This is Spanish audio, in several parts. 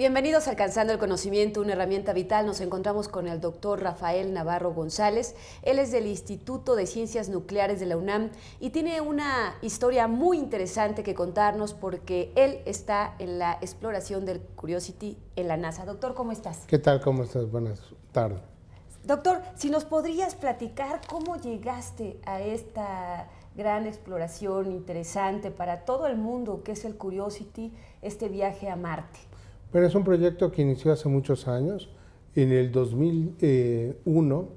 Bienvenidos a Alcanzando el Conocimiento, una herramienta vital. Nos encontramos con el doctor Rafael Navarro González. Él es del Instituto de Ciencias Nucleares de la UNAM y tiene una historia muy interesante que contarnos porque él está en la exploración del Curiosity en la NASA. Doctor, ¿cómo estás? ¿Qué tal? ¿Cómo estás? Buenas tardes. Doctor, si nos podrías platicar cómo llegaste a esta gran exploración interesante para todo el mundo que es el Curiosity, este viaje a Marte. Bueno, es un proyecto que inició hace muchos años. En el 2001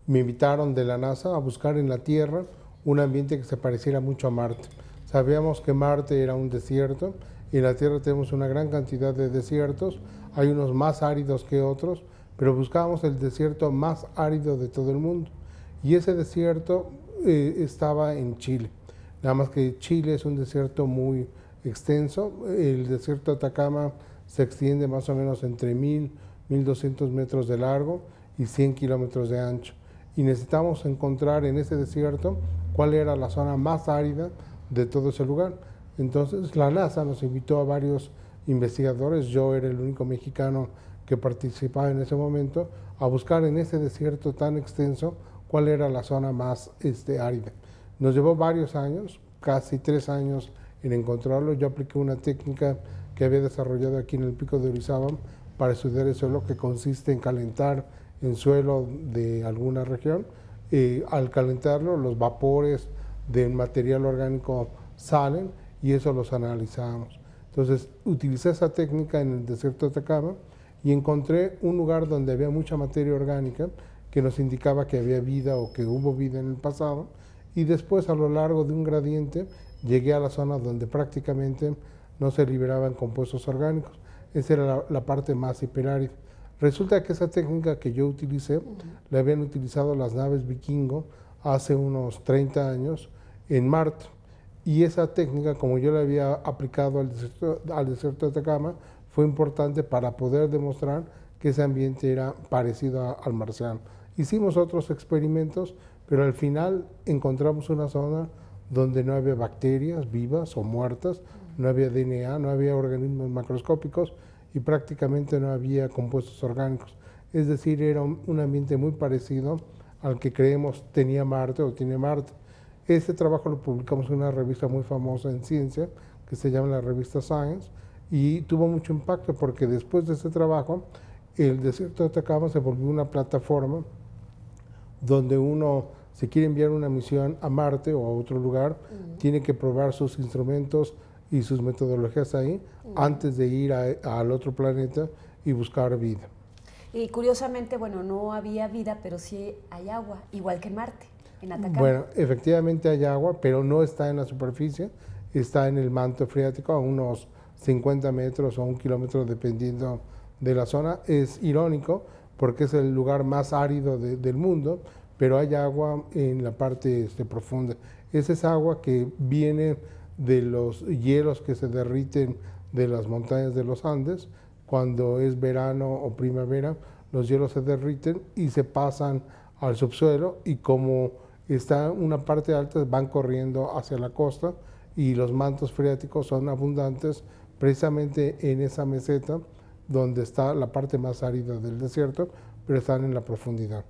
me invitaron de la NASA a buscar en la Tierra un ambiente que se pareciera mucho a Marte. Sabíamos que Marte era un desierto, y en la Tierra tenemos una gran cantidad de desiertos, hay unos más áridos que otros, pero buscábamos el desierto más árido de todo el mundo. Y ese desierto estaba en Chile. Nada más que Chile es un desierto muy extenso. El desierto de Atacama se extiende más o menos entre 1.200 metros de largo y 100 kilómetros de ancho. Y necesitamos encontrar en ese desierto cuál era la zona más árida de todo ese lugar. Entonces la NASA nos invitó a varios investigadores, yo era el único mexicano que participaba en ese momento, a buscar en ese desierto tan extenso cuál era la zona más árida. Nos llevó varios años, casi 3 años en encontrarlo. Yo apliqué una técnica que había desarrollado aquí en el Pico de Orizaba para estudiar el suelo, que consiste en calentar el suelo de alguna región. Al calentarlo, los vapores del material orgánico salen y eso los analizamos. Entonces, utilicé esa técnica en el desierto de Atacama y encontré un lugar donde había mucha materia orgánica que nos indicaba que había vida o que hubo vida en el pasado, y después, a lo largo de un gradiente, llegué a la zona donde prácticamente no se liberaban compuestos orgánicos. Esa era la parte más hiperárida. Resulta que esa técnica que yo utilicé, la habían utilizado las naves Vikingo hace unos 30 años en Marte. Y esa técnica, como yo la había aplicado al desierto de Atacama, fue importante para poder demostrar que ese ambiente era parecido al marciano. Hicimos otros experimentos, pero al final encontramos una zona donde no había bacterias vivas o muertas, no había DNA, no había organismos macroscópicos y prácticamente no había compuestos orgánicos. Es decir, era un ambiente muy parecido al que creemos tenía Marte o tiene Marte. Este trabajo lo publicamos en una revista muy famosa en ciencia, que se llama la revista Science, y tuvo mucho impacto porque después de ese trabajo, el desierto de Atacama se volvió una plataforma donde uno, si quiere enviar una misión a Marte o a otro lugar, tiene que probar sus instrumentos y sus metodologías ahí antes de ir al otro planeta y buscar vida. Y curiosamente, bueno, no había vida, pero sí hay agua, igual que en Marte, en Atacama. Bueno, efectivamente hay agua, pero no está en la superficie, está en el manto freático a unos 50 metros o 1 kilómetro, dependiendo de la zona. Es irónico porque es el lugar más árido del mundo, pero hay agua en la parte profunda. Es esa agua que viene de los hielos que se derriten de las montañas de los Andes. Cuando es verano o primavera, los hielos se derriten y se pasan al subsuelo, y como está una parte alta, van corriendo hacia la costa, y los mantos freáticos son abundantes precisamente en esa meseta donde está la parte más árida del desierto, pero están en la profundidad.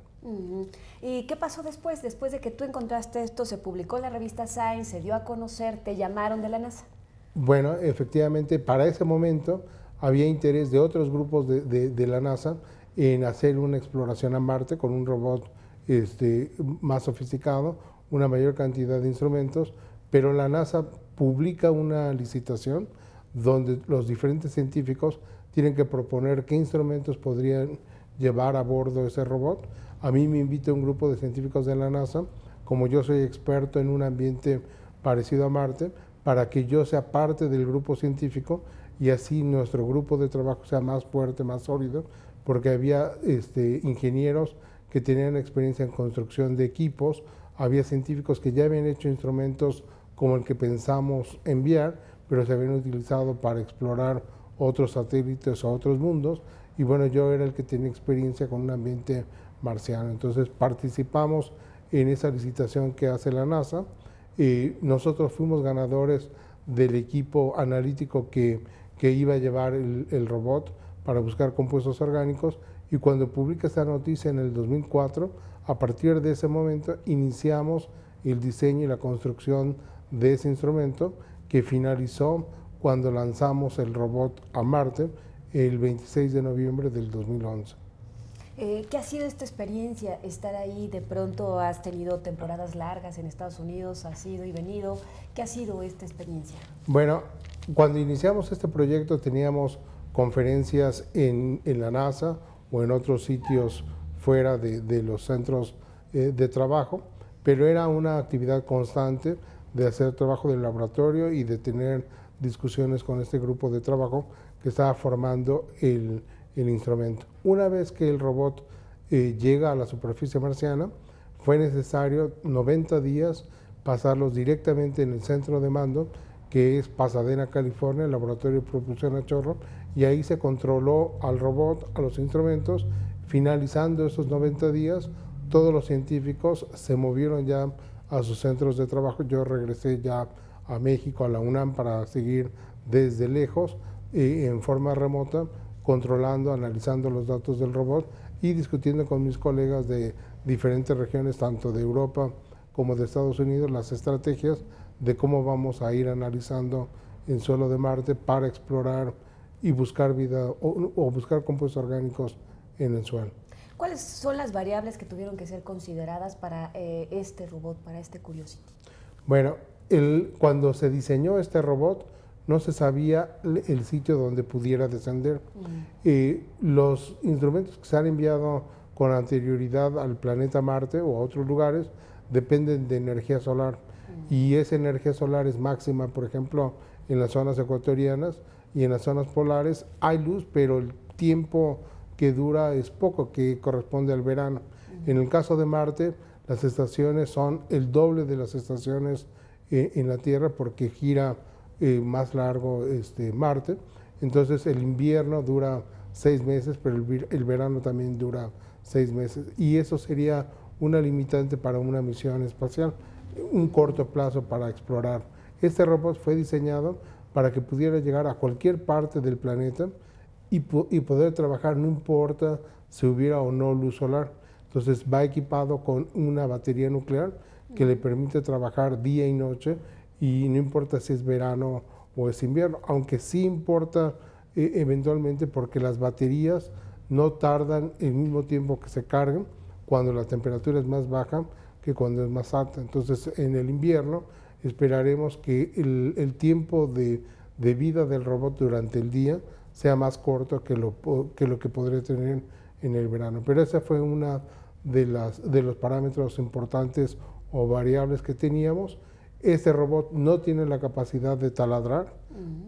¿Y qué pasó después? Después de que tú encontraste esto, se publicó en la revista Science, se dio a conocer, te llamaron de la NASA. Bueno, efectivamente, para ese momento había interés de otros grupos de la NASA en hacer una exploración a Marte con un robot más sofisticado, una mayor cantidad de instrumentos, pero la NASA publica una licitación donde los diferentes científicos tienen que proponer qué instrumentos podrían llevar a bordo ese robot. A mí me invita un grupo de científicos de la NASA, como yo soy experto en un ambiente parecido a Marte, para que yo sea parte del grupo científico y así nuestro grupo de trabajo sea más fuerte, más sólido, porque había ingenieros que tenían experiencia en construcción de equipos, había científicos que ya habían hecho instrumentos como el que pensamos enviar, pero se habían utilizado para explorar otros satélites o otros mundos, y bueno, yo era el que tenía experiencia con un ambiente marciano. Entonces participamos en esa licitación que hace la NASA, y nosotros fuimos ganadores del equipo analítico que iba a llevar el robot para buscar compuestos orgánicos, y cuando publica esta noticia en el 2004, a partir de ese momento iniciamos el diseño y la construcción de ese instrumento, que finalizó cuando lanzamos el robot a Marte el 26 de noviembre del 2011. ¿Qué ha sido esta experiencia, estar ahí? De pronto has tenido temporadas largas en Estados Unidos, has ido y venido. ¿Qué ha sido esta experiencia? Bueno, cuando iniciamos este proyecto teníamos conferencias en la NASA o en otros sitios fuera de los centros de trabajo, pero era una actividad constante de hacer trabajo de laboratorio y de tener discusiones con este grupo de trabajo que estaba formando el instrumento. Una vez que el robot llega a la superficie marciana, fue necesario 90 días pasarlos directamente en el centro de mando, que es Pasadena, California, el laboratorio de propulsión a chorro, y ahí se controló al robot, a los instrumentos. Finalizando esos 90 días, todos los científicos se movieron ya a sus centros de trabajo. Yo regresé ya a México, a la UNAM, para seguir desde lejos, en forma remota, controlando, analizando los datos del robot y discutiendo con mis colegas de diferentes regiones, tanto de Europa como de Estados Unidos, las estrategias de cómo vamos a ir analizando en suelo de Marte para explorar y buscar vida o buscar compuestos orgánicos en el suelo. ¿Cuáles son las variables que tuvieron que ser consideradas para este robot, para este Curiosity? Bueno, cuando se diseñó este robot, no se sabía el sitio donde pudiera descender. Los instrumentos que se han enviado con anterioridad al planeta Marte o a otros lugares dependen de energía solar, y esa energía solar es máxima, por ejemplo, en las zonas ecuatorianas, y en las zonas polares hay luz, pero el tiempo que dura es poco, que corresponde al verano. En el caso de Marte, las estaciones son el doble de las estaciones en la Tierra, porque gira más largo Marte. Entonces el invierno dura 6 meses, pero el verano también dura 6 meses, y eso sería una limitante para una misión espacial, un corto plazo para explorar. Este robot fue diseñado para que pudiera llegar a cualquier parte del planeta y poder trabajar, no importa si hubiera o no luz solar. Entonces va equipado con una batería nuclear que le permite trabajar día y noche, y no importa si es verano o es invierno, aunque sí importa eventualmente, porque las baterías no tardan el mismo tiempo que se cargan cuando la temperatura es más baja que cuando es más alta. Entonces en el invierno esperaremos que el tiempo de vida del robot durante el día sea más corto que lo que podría tener en el verano. Pero esa fue una de los parámetros importantes o variables que teníamos. Este robot no tiene la capacidad de taladrar,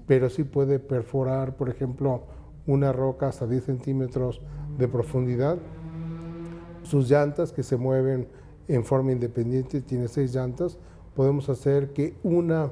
pero sí puede perforar, por ejemplo, una roca hasta 10 centímetros de profundidad. Sus llantas, que se mueven en forma independiente, tiene 6 llantas. Podemos hacer que una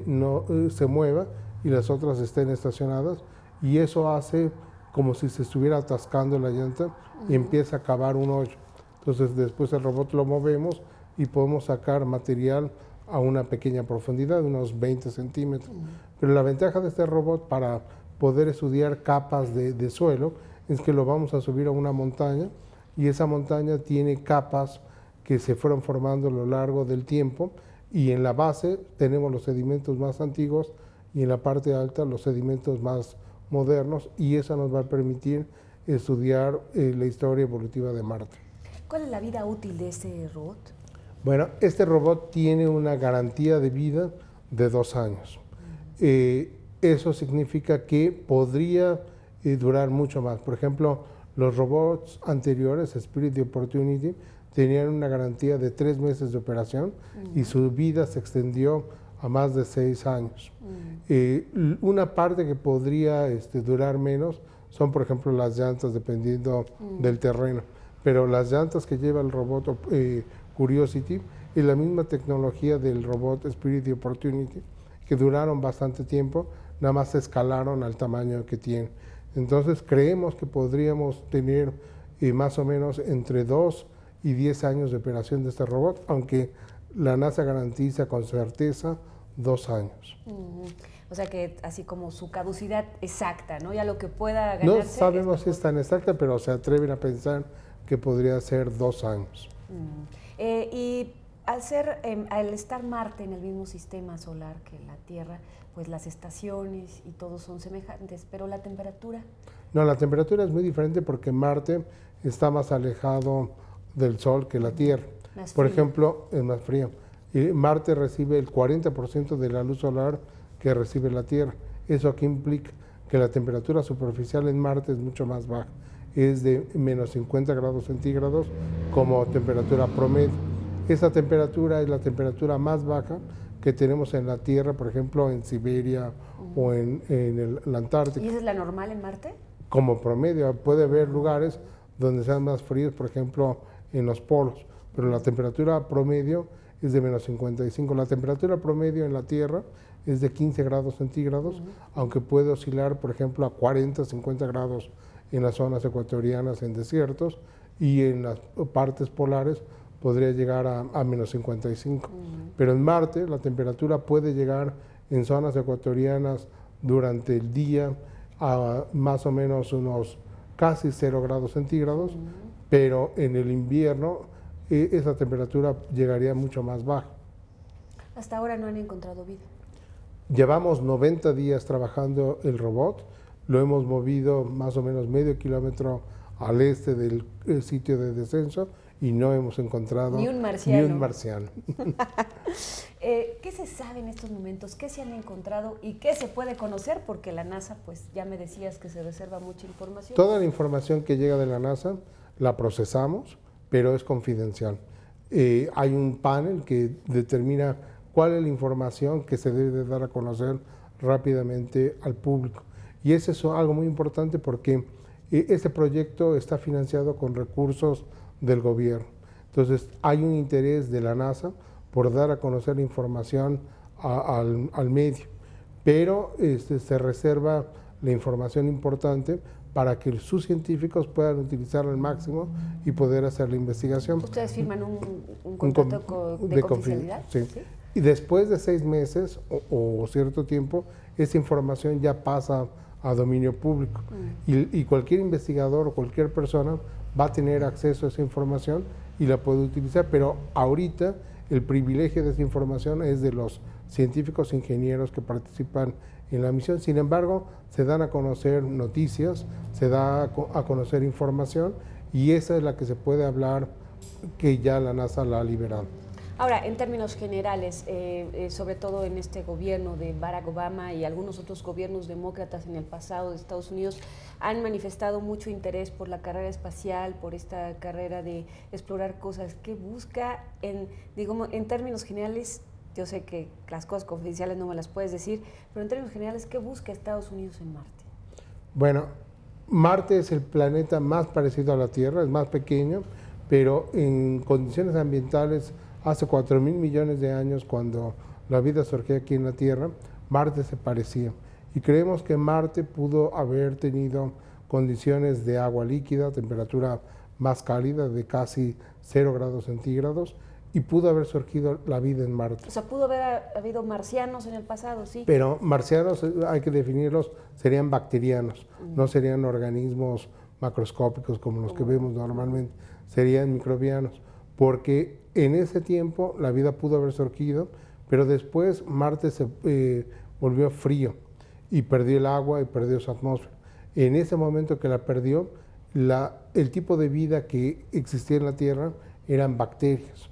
no se mueva y las otras estén estacionadas, y eso hace como si se estuviera atascando la llanta y empieza a cavar un hoyo. Entonces después el robot lo movemos y podemos sacar material a una pequeña profundidad, unos 20 centímetros. Pero la ventaja de este robot para poder estudiar capas de suelo es que lo vamos a subir a una montaña, y esa montaña tiene capas que se fueron formando a lo largo del tiempo, y en la base tenemos los sedimentos más antiguos y en la parte alta los sedimentos más modernos, y eso nos va a permitir estudiar la historia evolutiva de Marte. ¿Cuál es la vida útil de este robot? Bueno, este robot tiene una garantía de vida de 2 años. Eso significa que podría durar mucho más. Por ejemplo, los robots anteriores, Spirit y Opportunity, tenían una garantía de 3 meses de operación, y su vida se extendió a más de 6 años. Una parte que podría durar menos son, por ejemplo, las llantas, dependiendo del terreno. Pero las llantas que lleva el robot Curiosity es la misma tecnología del robot Spirit y Opportunity, que duraron bastante tiempo, nada más se escalaron al tamaño que tienen. Entonces creemos que podríamos tener más o menos entre 2 y 10 años de operación de este robot, aunque la NASA garantiza con certeza 2 años. O sea que así como su caducidad exacta, ¿no? Ya lo que pueda ganarse. No sabemos si es tan exacta, pero se atreven a pensar que podría ser 2 años. Y al estar Marte en el mismo sistema solar que la Tierra, pues las estaciones y todo son semejantes, pero la temperatura. No, la temperatura es muy diferente porque Marte está más alejado del Sol que la Tierra. Por ejemplo, es más frío. Y Marte recibe el 40% de la luz solar que recibe la Tierra. Eso aquí implica que la temperatura superficial en Marte es mucho más baja. Es de menos 50 grados centígrados como temperatura promedio. Esa temperatura es la temperatura más baja que tenemos en la Tierra, por ejemplo, en Siberia o en la Antártica. ¿Y esa es la normal en Marte? Como promedio, puede haber lugares donde sean más fríos, por ejemplo, en los polos, pero la temperatura promedio es de menos 55. La temperatura promedio en la Tierra es de 15 grados centígrados, aunque puede oscilar, por ejemplo, a 40, 50 grados en las zonas ecuatorianas, en desiertos, y en las partes polares podría llegar a menos 55. Pero en Marte la temperatura puede llegar en zonas ecuatorianas durante el día a más o menos unos casi 0 grados centígrados, pero en el invierno esa temperatura llegaría mucho más baja. Hasta ahora no han encontrado vida. Llevamos 90 días trabajando el robot, lo hemos movido más o menos medio kilómetro al este del sitio de descenso y no hemos encontrado ni un marciano. ¿Qué se sabe en estos momentos? ¿Qué se han encontrado y qué se puede conocer? Porque la NASA, pues ya me decías que se reserva mucha información. Toda la información que llega de la NASA la procesamos, pero es confidencial. Hay un panel que determina cuál es la información que se debe dar a conocer rápidamente al público. Y eso es algo muy importante porque este proyecto está financiado con recursos del gobierno. Entonces hay un interés de la NASA por dar a conocer la información al medio, pero se reserva la información importante para que sus científicos puedan utilizarla al máximo y poder hacer la investigación. ¿Ustedes firman un contrato de confidencialidad? Sí. ¿Sí? Y después de 6 meses o cierto tiempo, esa información ya pasa a dominio público. Y cualquier investigador o cualquier persona va a tener acceso a esa información y la puede utilizar, pero ahorita el privilegio de esa información es de los científicos e ingenieros que participan en la misión. Sin embargo, se dan a conocer noticias, se da a conocer información y esa es la que se puede hablar que ya la NASA la ha liberado. Ahora, en términos generales, sobre todo en este gobierno de Barack Obama y algunos otros gobiernos demócratas en el pasado de Estados Unidos han manifestado mucho interés por la carrera espacial, por esta carrera de explorar cosas. ¿Qué busca en términos generales? Yo sé que las cosas confidenciales no me las puedes decir, pero en términos generales, ¿qué busca Estados Unidos en Marte? Bueno, Marte es el planeta más parecido a la Tierra, es más pequeño, pero en condiciones ambientales hace 4.000 millones de años, cuando la vida surgió aquí en la Tierra, Marte se parecía. Y creemos que Marte pudo haber tenido condiciones de agua líquida, temperatura más cálida, de casi 0 grados centígrados, y pudo haber surgido la vida en Marte. O sea, pudo haber habido marcianos en el pasado, sí. Pero marcianos, hay que definirlos, serían bacterianos, no serían organismos macroscópicos como los que vemos normalmente, serían microbianos, porque en ese tiempo la vida pudo haber surgido, pero después Marte se volvió frío y perdió el agua y perdió su atmósfera. En ese momento que la perdió, el tipo de vida que existía en la Tierra eran bacterias.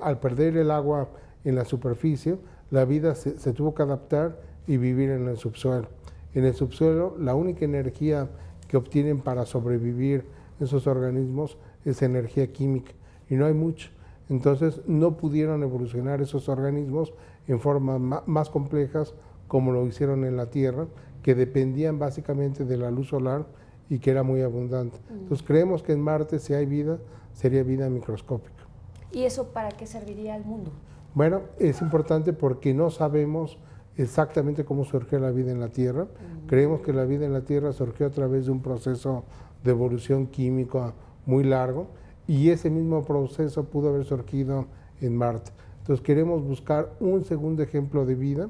Al perder el agua en la superficie, la vida se tuvo que adaptar y vivir en el subsuelo. En el subsuelo, la única energía que obtienen para sobrevivir esos organismos es energía química, y no hay mucho. Entonces no pudieron evolucionar esos organismos en formas más complejas como lo hicieron en la Tierra, que dependían básicamente de la luz solar y que era muy abundante. Entonces creemos que en Marte, si hay vida, sería vida microscópica. ¿Y eso para qué serviría al mundo? Bueno, es importante porque no sabemos exactamente cómo surgió la vida en la Tierra. Creemos que la vida en la Tierra surgió a través de un proceso de evolución química muy largo, y ese mismo proceso pudo haber surgido en Marte. Entonces queremos buscar un segundo ejemplo de vida.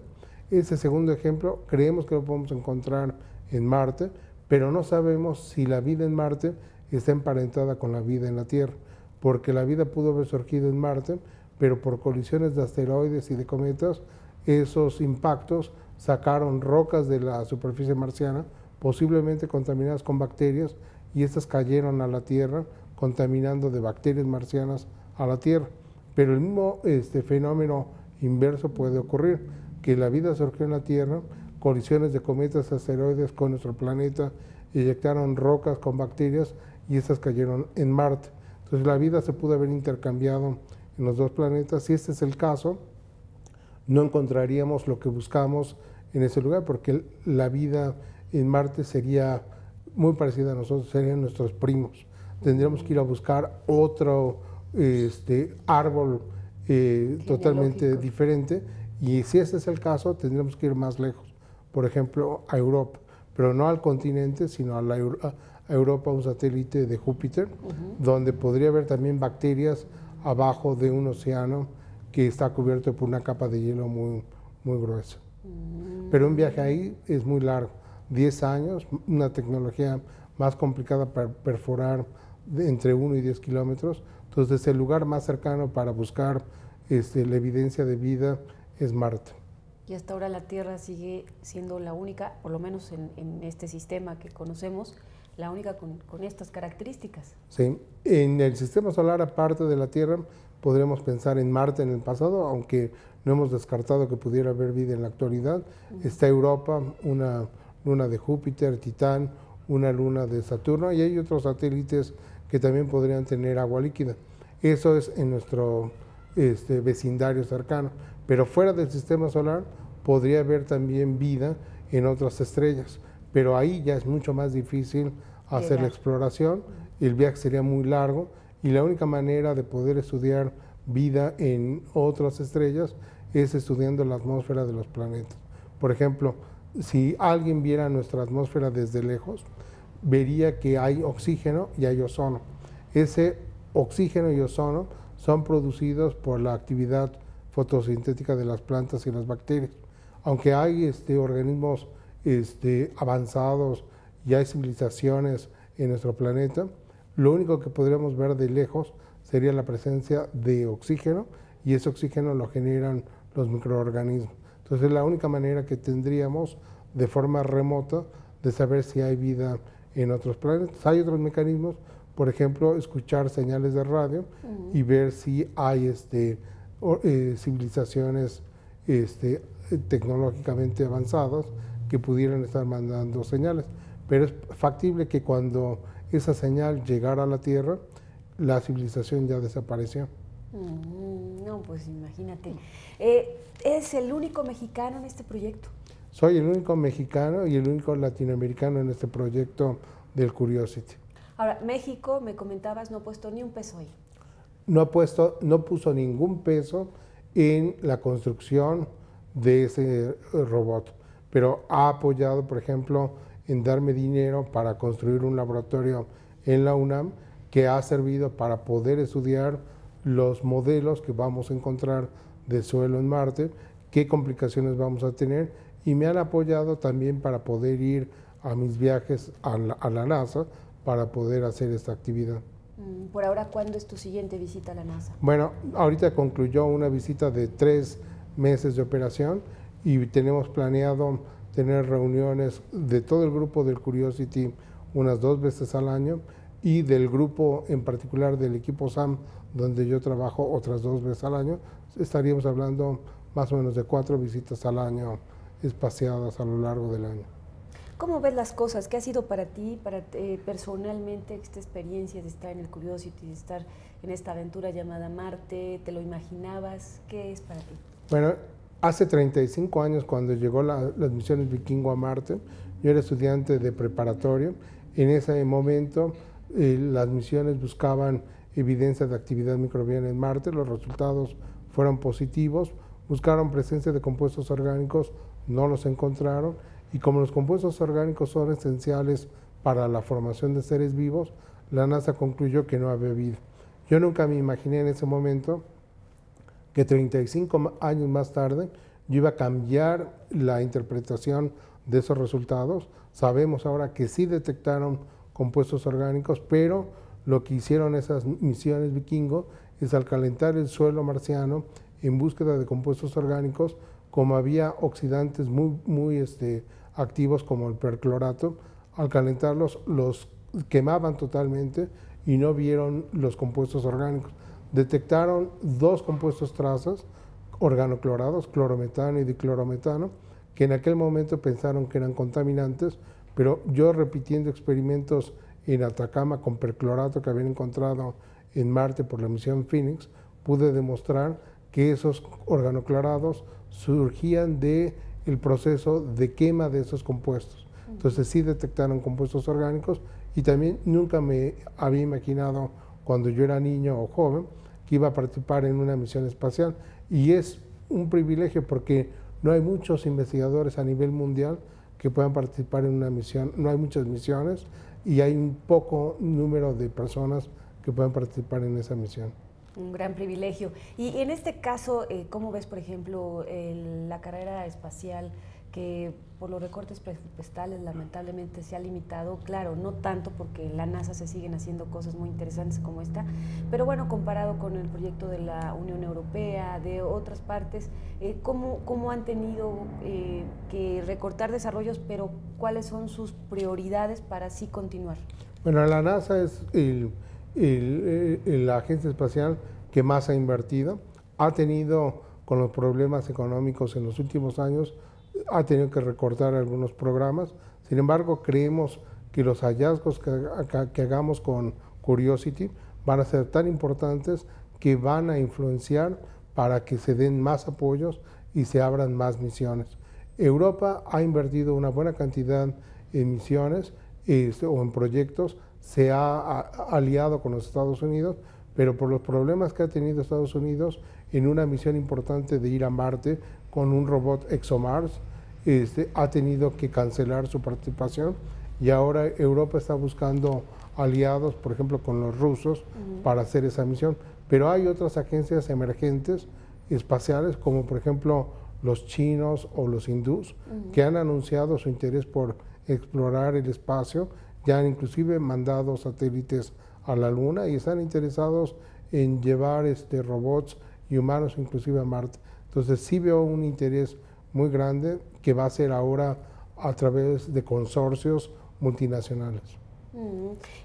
Ese segundo ejemplo creemos que lo podemos encontrar en Marte, pero no sabemos si la vida en Marte está emparentada con la vida en la Tierra, porque la vida pudo haber surgido en Marte, pero por colisiones de asteroides y de cometas, esos impactos sacaron rocas de la superficie marciana, posiblemente contaminadas con bacterias, y estas cayeron a la Tierra, contaminando de bacterias marcianas a la Tierra. Pero el mismo fenómeno inverso puede ocurrir, que la vida surgió en la Tierra, colisiones de cometas y asteroides con nuestro planeta eyectaron rocas con bacterias y estas cayeron en Marte. Entonces la vida se pudo haber intercambiado en los dos planetas. Si este es el caso, no encontraríamos lo que buscamos en ese lugar, porque la vida en Marte sería muy parecida a nosotros, serían nuestros primos. Tendríamos que ir a buscar otro árbol totalmente diferente, y si ese es el caso, tendríamos que ir más lejos, por ejemplo, a Europa, pero no al continente, sino a Europa, un satélite de Júpiter, donde podría haber también bacterias abajo de un océano que está cubierto por una capa de hielo muy, muy gruesa. Pero un viaje ahí es muy largo, 10 años, una tecnología más complicada para perforar entre 1 y 10 kilómetros. Entonces el lugar más cercano para buscar la evidencia de vida es Marte. Y hasta ahora la Tierra sigue siendo la única, por lo menos en este sistema que conocemos, la única con estas características. Sí, en el sistema solar, aparte de la Tierra, podremos pensar en Marte en el pasado, aunque no hemos descartado que pudiera haber vida en la actualidad. Está Europa, una luna de Júpiter, Titán, una luna de Saturno, y hay otros satélites que también podrían tener agua líquida. Eso es en nuestro vecindario cercano, pero fuera del sistema solar podría haber también vida en otras estrellas, pero ahí ya es mucho más difícil hacer la exploración, el viaje sería muy largo, y la única manera de poder estudiar vida en otras estrellas es estudiando la atmósfera de los planetas. Por ejemplo, si alguien viera nuestra atmósfera desde lejos, vería que hay oxígeno y hay ozono. Ese oxígeno y ozono son producidos por la actividad fotosintética de las plantas y las bacterias. Aunque hay organismos avanzados y hay civilizaciones en nuestro planeta, lo único que podríamos ver de lejos sería la presencia de oxígeno, y ese oxígeno lo generan los microorganismos. Entonces es la única manera que tendríamos de forma remota de saber si hay vida en otros planetas. Hay otros mecanismos, por ejemplo, escuchar señales de radio y ver si hay civilizaciones tecnológicamente avanzadas que pudieran estar mandando señales. Pero es factible que cuando esa señal llegara a la Tierra, la civilización ya desapareció. No, pues imagínate. ¿Es el único mexicano en este proyecto? Soy el único mexicano y el único latinoamericano en este proyecto del Curiosity. Ahora, México, me comentabas, no ha puesto ni un peso ahí. No puso ningún peso en la construcción de ese robot, pero ha apoyado, por ejemplo, en darme dinero para construir un laboratorio en la UNAM que ha servido para poder estudiar los modelos que vamos a encontrar de suelo en Marte, qué complicaciones vamos a tener, y me han apoyado también para poder ir a mis viajes a la NASA para poder hacer esta actividad. Por ahora, ¿cuándo es tu siguiente visita a la NASA? Bueno, ahorita concluyó una visita de 3 meses de operación y tenemos planeado tener reuniones de todo el grupo del Curiosity unas 2 veces al año, y del grupo en particular del equipo SAM, donde yo trabajo, otras 2 veces al año. Estaríamos hablando más o menos de 4 visitas al año espaciadas a lo largo del año. ¿Cómo ves las cosas? ¿Qué ha sido para ti, personalmente, esta experiencia de estar en el Curiosity, de estar en esta aventura llamada Marte? ¿Te lo imaginabas? ¿Qué es para ti? Bueno, hace 35 años, cuando llegó las misiones Vikingo a Marte, yo era estudiante de preparatorio. En ese momento, las misiones buscaban evidencia de actividad microbiana en Marte. Los resultados fueron positivos. Buscaron presencia de compuestos orgánicos, no los encontraron. Y como los compuestos orgánicos son esenciales para la formación de seres vivos, la NASA concluyó que no había vida. Yo nunca me imaginé en ese momento que 35 años más tarde yo iba a cambiar la interpretación de esos resultados. Sabemos ahora que sí detectaron compuestos orgánicos, pero lo que hicieron esas misiones Vikingo es al calentar el suelo marciano en búsqueda de compuestos orgánicos, como había oxidantes muy activos como el perclorato, al calentarlos los quemaban totalmente y no vieron los compuestos orgánicos. Detectaron 2 compuestos trazas organoclorados, clorometano y diclorometano, que en aquel momento pensaron que eran contaminantes, pero yo repitiendo experimentos en Atacama con perclorato que habían encontrado en Marte por la misión Phoenix, pude demostrar que esos organoclorados surgían del proceso de quema de esos compuestos. Entonces sí detectaron compuestos orgánicos, y también nunca me había imaginado cuando yo era niño o joven que iba a participar en una misión espacial, y es un privilegio porque no hay muchos investigadores a nivel mundial que puedan participar en una misión, no hay muchas misiones y hay un poco número de personas que puedan participar en esa misión. Un gran privilegio. Y en este caso, ¿cómo ves, por ejemplo, la carrera espacial, que por los recortes presupuestales lamentablemente se ha limitado? Claro, no tanto porque en la NASA se siguen haciendo cosas muy interesantes como esta, pero bueno, comparado con el proyecto de la Unión Europea, de otras partes, ¿cómo han tenido que recortar desarrollos, pero cuáles son sus prioridades para así continuar? Bueno, la NASA es la agencia espacial que más ha invertido. Ha tenido, con los problemas económicos en los últimos años, ha tenido que recortar algunos programas. Sin embargo, creemos que los hallazgos que hagamos con Curiosity van a ser tan importantes que van a influenciar para que se den más apoyos y se abran más misiones. Europa ha invertido una buena cantidad en misiones o en proyectos, se ha aliado con los Estados Unidos, pero por los problemas que ha tenido Estados Unidos en una misión importante de ir a Marte con un robot ExoMars, ha tenido que cancelar su participación, y ahora Europa está buscando aliados, por ejemplo con los rusos, para hacer esa misión. Pero hay otras agencias emergentes espaciales, como por ejemplo los chinos o los hindús, que han anunciado su interés por explorar el espacio, ya han inclusive mandado satélites a la Luna y están interesados en llevar robots y humanos inclusive a Marte. Entonces sí veo un interés muy grande que va a ser ahora a través de consorcios multinacionales.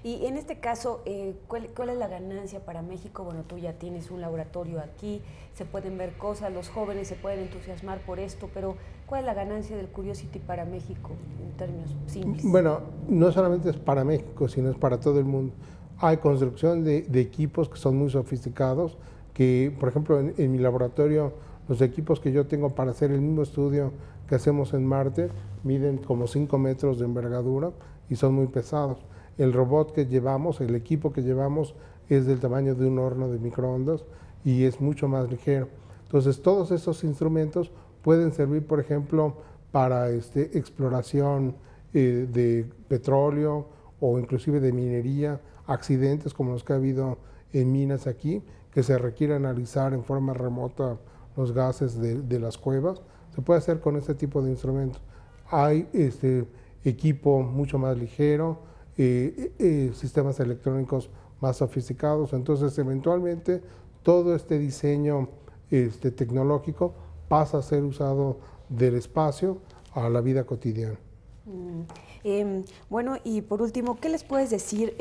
Y en este caso, ¿cuál es la ganancia para México? Bueno, tú ya tienes un laboratorio aquí, se pueden ver cosas, los jóvenes se pueden entusiasmar por esto, pero ¿cuál es la ganancia del Curiosity para México en términos simples? Bueno, no solamente es para México, sino es para todo el mundo. Hay construcción de equipos que son muy sofisticados, que por ejemplo en mi laboratorio los equipos que yo tengo para hacer el mismo estudio que hacemos en Marte miden como 5 metros de envergadura y son muy pesados. El robot que llevamos, el equipo que llevamos es del tamaño de un horno de microondas y es mucho más ligero. Entonces todos estos instrumentos pueden servir, por ejemplo, para exploración de petróleo o inclusive de minería, accidentes como los que ha habido en minas aquí, que se requiere analizar en forma remota los gases de las cuevas. Se puede hacer con este tipo de instrumentos. Hay equipo mucho más ligero, sistemas electrónicos más sofisticados, entonces eventualmente todo este diseño tecnológico pasa a ser usado del espacio a la vida cotidiana. Bueno, y por último, ¿qué les puedes decir?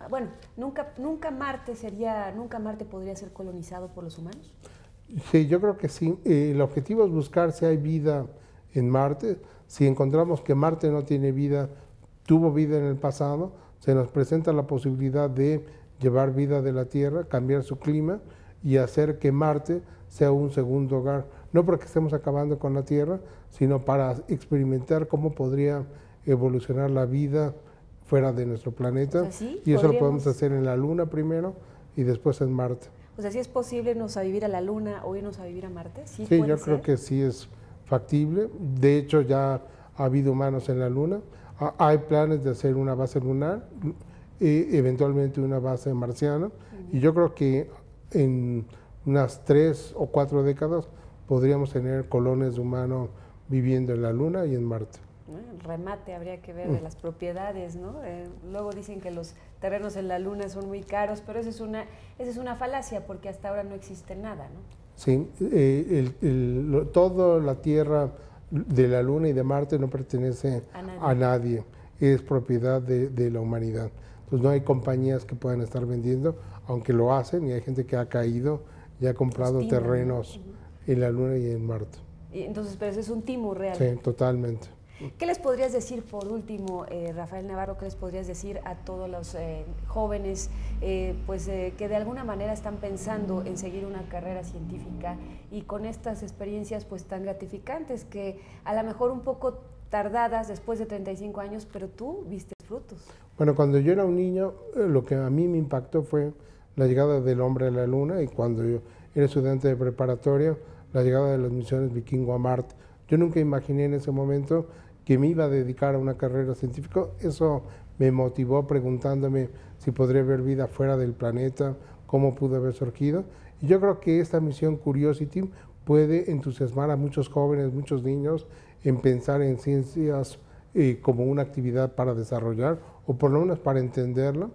Bueno, nunca Marte podría ser colonizado por los humanos. Sí, yo creo que sí. El objetivo es buscar si hay vida en Marte. Si encontramos que Marte no tiene vida, tuvo vida en el pasado, se nos presenta la posibilidad de llevar vida de la Tierra, cambiar su clima y hacer que Marte sea un segundo hogar. No porque estemos acabando con la Tierra, sino para experimentar cómo podría evolucionar la vida fuera de nuestro planeta. O sea, ¿sí? Y eso lo podemos hacer en la Luna primero y después en Marte. O sea, ¿sí es posible irnos a vivir a la Luna o irnos a vivir a Marte? Sí, yo creo que sí es factible. De hecho, ya ha habido humanos en la Luna. Hay planes de hacer una base lunar, eventualmente una base marciana. Y yo creo que en unas 3 o 4 décadas podríamos tener colonias de humanos viviendo en la Luna y en Marte. El remate habría que ver de las propiedades, ¿no? Luego dicen que los terrenos en la Luna son muy caros, pero esa es una falacia porque hasta ahora no existe nada, ¿no? Sí, toda la Tierra de la Luna y de Marte no pertenece a nadie, es propiedad de la humanidad. Entonces no hay compañías que puedan estar vendiendo, aunque lo hacen, y hay gente que ha caído y ha comprado terrenos en la Luna y en Marte. Y entonces, pero ese es un timo real. Sí, totalmente. ¿Qué les podrías decir por último, Rafael Navarro, qué les podrías decir a todos los jóvenes que de alguna manera están pensando en seguir una carrera científica y con estas experiencias pues tan gratificantes que a lo mejor un poco tardadas después de 35 años, pero tú viste frutos? Bueno, cuando yo era un niño, lo que a mí me impactó fue la llegada del hombre a la Luna, y cuando yo era estudiante de preparatoria, la llegada de las misiones Vikingo a Marte. Yo nunca imaginé en ese momento que me iba a dedicar a una carrera científica. Eso me motivó preguntándome si podría haber vida fuera del planeta, cómo pudo haber surgido. Y yo creo que esta misión Curiosity puede entusiasmar a muchos jóvenes, muchos niños, en pensar en ciencias como una actividad para desarrollar, o por lo menos para entenderla.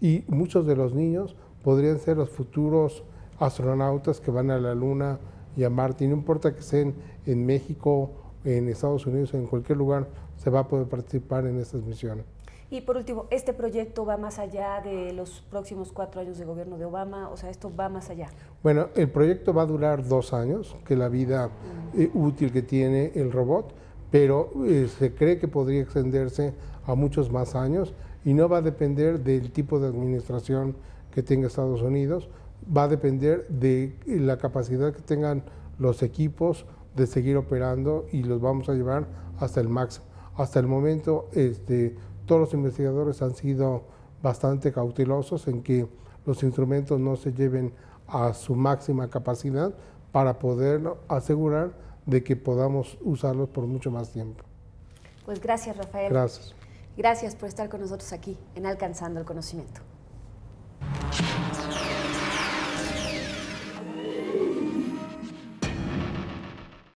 Y muchos de los niños podrían ser los futuros astronautas que van a la Luna y a Marte. Y no importa que estén en México, en Estados Unidos, en cualquier lugar, se va a poder participar en estas misiones. Y por último, ¿este proyecto va más allá de los próximos 4 años de gobierno de Obama? O sea, ¿esto va más allá? Bueno, el proyecto va a durar 2 años, que es la vida útil que tiene el robot, pero se cree que podría extenderse a muchos más años, y no va a depender del tipo de administración que tenga Estados Unidos, va a depender de la capacidad que tengan los equipos de seguir operando, y los vamos a llevar hasta el máximo. Hasta el momento todos los investigadores han sido bastante cautelosos en que los instrumentos no se lleven a su máxima capacidad para poder asegurar de que podamos usarlos por mucho más tiempo. Pues gracias, Rafael. Gracias. Gracias por estar con nosotros aquí en Alcanzando el Conocimiento.